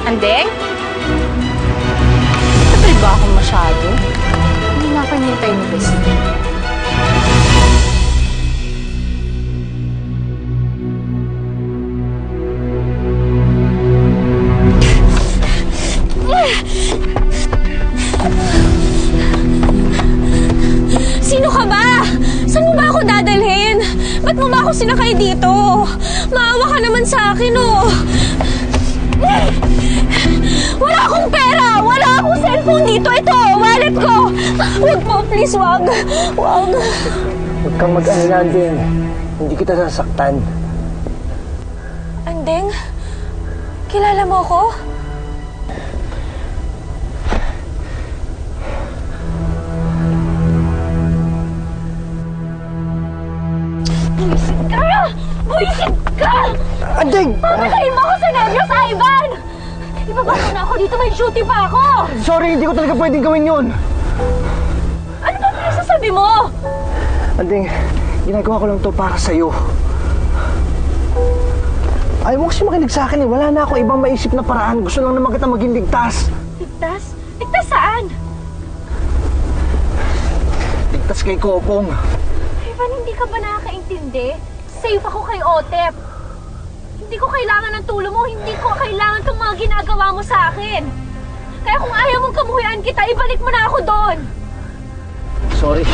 Andeng? Tagal ba ako masyado? Hindi nga ako hinintay ni Bestie. Sino ka ba? Saan mo ba ako dadalhin? Ba't mo ba ako sinakay dito? Maawa ka naman sa akin, oh. Wala akong pera! Wala akong cellphone dito! Ito, wallet ko! Huwag po, please, wag! Wag! Huwag kang mag-alala, Andeng. Hindi kita sasaktan. Andeng? Kilala mo ko? Buisit ka! Buisit ka! Andeng! Papatayin mo ako sa Negros, Ivan! Ibaba mo na ako dito, may duty pa ako! Sorry, hindi ko talaga pwedeng gawin yun. Ano ba pinasasabi mo? Andeng, ginagawa ko lang to para sa'yo. Ayaw mo kasi makinig sa akin eh. Wala na ako ibang maisip na paraan. Gusto lang naman kita maging ligtas. Ligtas? Ligtas saan? Ligtas kay Kopong. Ivan, hindi ka ba nakakaintindi? Safe ako kay Otep. Hindi ko kailangan ng tulong mo. Hindi ko kailangan itong mga ginagawa mo sa akin. Kaya kung ayaw mong kamuhian kita, ibalik mo na ako doon. Sorry.